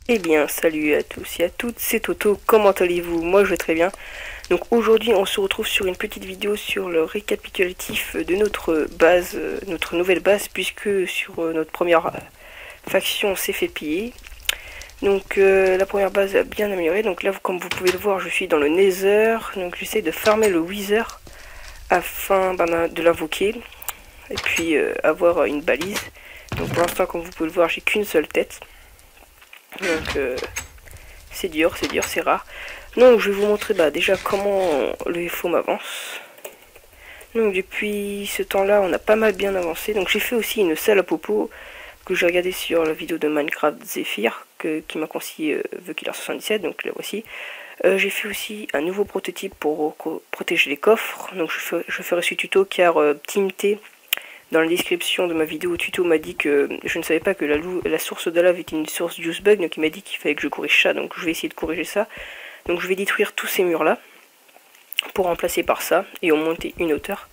Eh bien, salut à tous et à toutes, c'est Toto, comment allez-vous? Moi je vais très bien. Donc aujourd'hui on se retrouve sur une petite vidéo sur le récapitulatif de notre base, notre nouvelle base, puisque sur notre première faction on s'est fait piller. Donc la première base a bien amélioré, donc là comme vous pouvez le voir je suis dans le Nether, donc j'essaie de farmer le Wither afin de l'invoquer et puis avoir une balise. Donc pour l'instant comme vous pouvez le voir j'ai qu'une seule tête. Donc c'est dur, c'est rare. Donc je vais vous montrer déjà comment le FO m'avance. Donc depuis ce temps-là, on a pas mal bien avancé. Donc j'ai fait aussi une salle à popo que j'ai regardé sur la vidéo de Minecraft Zephyr qui m'a conseillé The Killer 77. Donc la voici. J'ai fait aussi un nouveau prototype pour protéger les coffres. Donc je ferai ce tuto car Team T dans la description de ma vidéo tuto m'a dit que je ne savais pas que la source de lave était une source juice bug, donc il m'a dit qu'il fallait que je corrige ça, donc je vais essayer de corriger ça. Donc je vais détruire tous ces murs là pour remplacer par ça et augmenter une hauteur.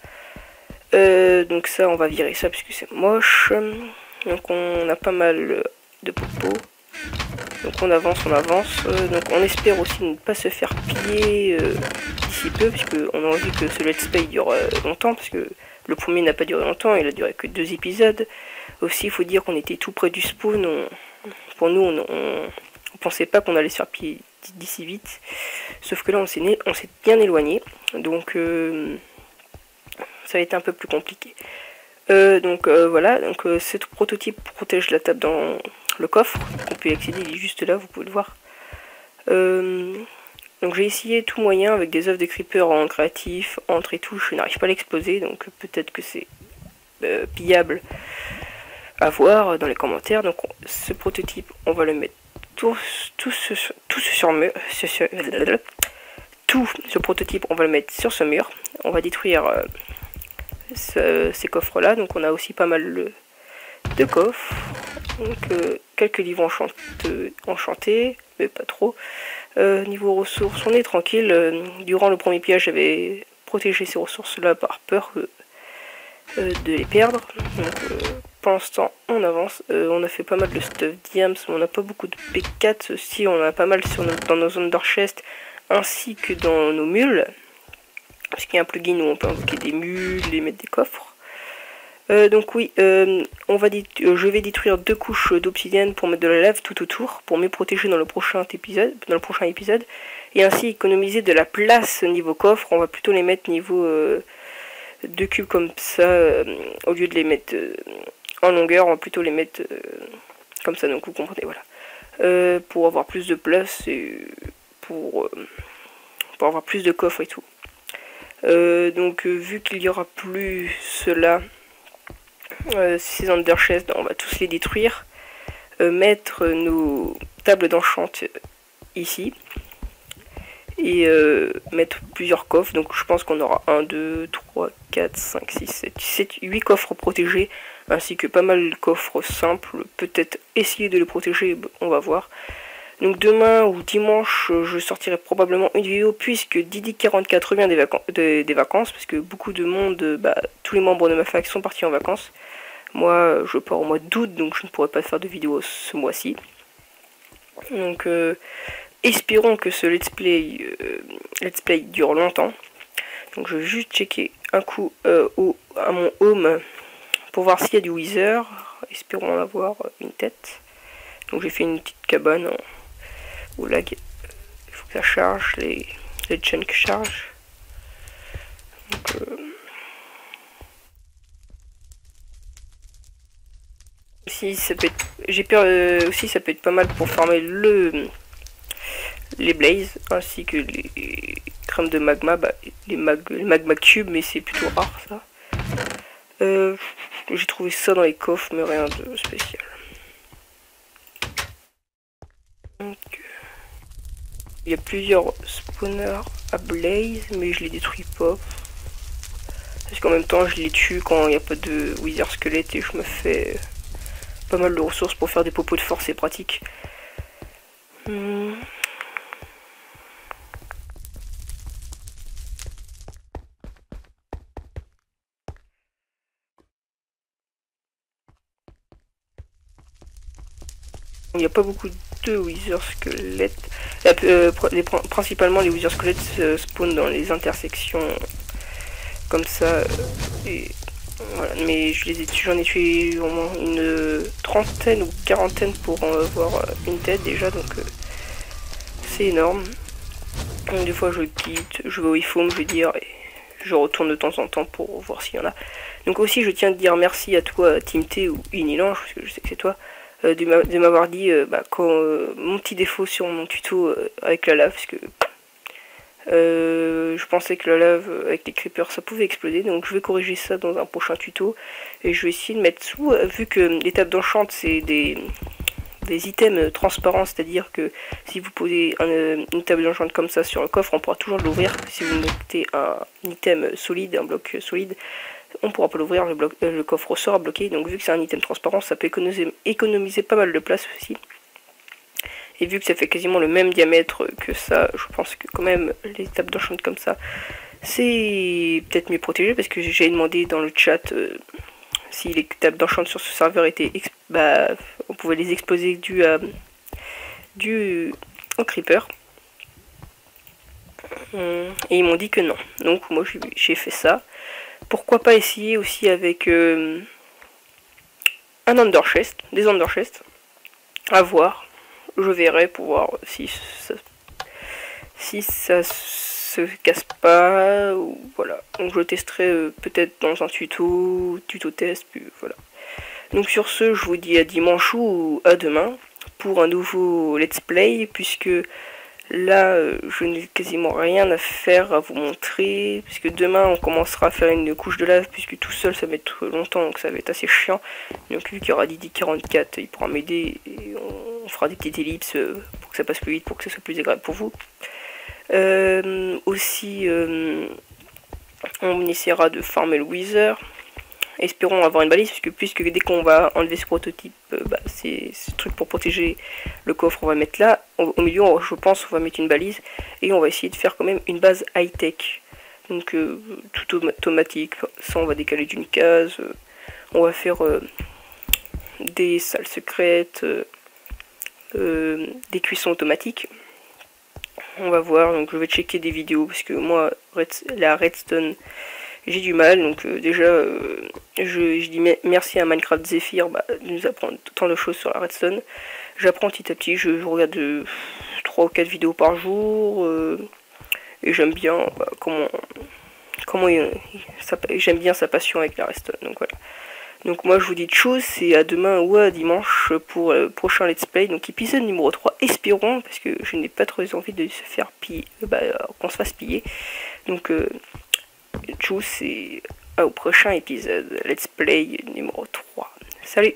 Donc ça on va virer ça parce que c'est moche. Donc on a pas mal de popos. Donc on avance. Donc on espère aussi ne pas se faire piller d'ici peu, puisqu'on a envie que ce let's play dure longtemps, parce que le premier n'a pas duré longtemps, il a duré que 2 épisodes. Aussi il faut dire qu'on était tout près du spawn, pour nous on pensait pas qu'on allait se faire piller d'ici vite. Sauf que là on s'est bien éloigné, donc ça va être un peu plus compliqué. Voilà, donc ce prototype protège la table dans le coffre, on peut y accéder, il est juste là, vous pouvez le voir. Donc j'ai essayé tout moyen avec des œufs de creeper en créatif, entre et tout, je n'arrive pas à l'exploser, donc peut-être que c'est pillable à voir dans les commentaires. Donc ce prototype, on va le mettre tout ce prototype, on va le mettre sur ce mur. On va détruire ces coffres là, donc on a aussi pas mal de coffres, donc quelques livres enchantés, mais pas trop. Niveau ressources, on est tranquille. Durant le premier pillage, j'avais protégé ces ressources là par peur de les perdre. Donc pour l'instant on avance. On a fait pas mal de stuff diams, mais on n'a pas beaucoup de P4 aussi, on en a pas mal dans nos zones d'orchestre ainsi que dans nos mules, parce qu'il y a un plugin où on peut invoquer des mules et mettre des coffres. Donc oui, je vais détruire 2 couches d'obsidienne pour mettre de la lave tout autour, pour mieux protéger dans le prochain épisode, et ainsi économiser de la place niveau coffre. On va plutôt les mettre niveau 2 cubes comme ça, au lieu de les mettre en longueur, on va plutôt les mettre comme ça, donc vous comprenez, voilà. Pour avoir plus de place et pour avoir plus de coffres et tout. Vu qu'il y aura plus cela, ces underchests, on va tous les détruire, mettre nos tables d'enchant ici et mettre plusieurs coffres. Donc je pense qu'on aura 1, 2, 3, 4, 5, 6, 7, 8 coffres protégés, ainsi que pas mal de coffres simples. Peut-être essayer de les protéger, on va voir. Donc demain ou dimanche, je sortirai probablement une vidéo, puisque Didi44 revient des vacances, parce que beaucoup de monde, tous les membres de ma fac sont partis en vacances. Moi, je pars au mois d'août, donc je ne pourrai pas faire de vidéo ce mois-ci. Donc espérons que ce let's play dure longtemps. Donc je vais juste checker un coup à mon home pour voir s'il y a du Wither. Espérons en avoir une tête. Donc j'ai fait une petite cabane au lag. Il faut que ça charge, les chunks chargent. Donc aussi ça peut être, j'ai peur aussi ça peut être pas mal pour farmer les blazes ainsi que les crèmes de magma, les magma cubes, mais c'est plutôt rare ça. J'ai trouvé ça dans les coffres, mais rien de spécial. Donc, il y a plusieurs spawners à blaze, mais je les détruis pas. Parce qu'en même temps, je les tue quand il n'y a pas de wither squelette, et je me fais pas mal de ressources pour faire des popos de force, c'est pratique. Il n'y a pas beaucoup de Wither squelettes. Principalement les Wither squelettes spawnent dans les intersections comme ça. Et voilà, mais j'en ai tué au moins une trentaine ou quarantaine pour en avoir une tête déjà, donc c'est énorme. Donc, des fois je quitte, je vais au iPhone, je veux dire, et je retourne de temps en temps pour voir s'il y en a. Donc aussi je tiens à te dire merci à toi Team T ou Inilange, parce que je sais que c'est toi, de m'avoir dit mon petit défaut sur mon tuto avec la lave, parce que je pensais que la lave avec les creepers ça pouvait exploser, donc je vais corriger ça dans un prochain tuto et je vais essayer de mettre sous, vu que l'étape d'enchant c'est des items transparents, c'est à dire que si vous posez une table d'enchant comme ça sur le coffre, on pourra toujours l'ouvrir. Si vous mettez un item solide, un bloc solide, on pourra pas l'ouvrir, le coffre sera bloqué. Donc vu que c'est un item transparent, ça peut économiser pas mal de place aussi. Et vu que ça fait quasiment le même diamètre que ça, je pense que quand même les tables d'enchant comme ça, c'est peut-être mieux protégé, parce que j'ai demandé dans le chat si les tables d'enchant sur ce serveur étaient on pouvait les exploser dû au creeper. Et ils m'ont dit que non. Donc moi j'ai fait ça. Pourquoi pas essayer aussi avec un ender chest, des ender chests. À voir. Je verrai pour voir si ça se casse pas, ou voilà. Donc je testerai peut-être dans un tuto test, puis voilà. Donc sur ce, je vous dis à dimanche ou à demain pour un nouveau let's play, puisque là je n'ai quasiment rien à faire à vous montrer, puisque demain on commencera à faire une couche de lave, puisque tout seul ça va être longtemps, donc ça va être assez chiant. Donc vu qu'il y aura Didi44, il pourra m'aider et on fera des petites ellipses pour que ça passe plus vite, pour que ça soit plus agréable pour vous. Aussi on essaiera de farmer le Wither. Espérons avoir une balise, puisque dès qu'on va enlever ce prototype, c'est ce truc pour protéger le coffre, on va mettre là. Au milieu, je pense, on va mettre une balise. Et on va essayer de faire quand même une base high-tech. Donc tout automatique, ça on va décaler d'une case. On va faire des salles secrètes, des cuissons automatiques. On va voir, donc je vais checker des vidéos, parce que moi, la redstone... j'ai du mal, donc déjà je dis merci à Minecraft Zephyr de nous apprendre tant de choses sur la redstone. J'apprends petit à petit, je regarde 3 ou 4 vidéos par jour, et j'aime bien j'aime bien sa passion avec la redstone, donc voilà. Donc moi je vous dis tchuss, et à demain ou à dimanche pour le prochain let's play, donc épisode numéro 3, espérons, parce que je n'ai pas trop envie de se faire piller, qu'on se fasse piller, donc tchuss et au prochain épisode, let's play numéro 3. Salut!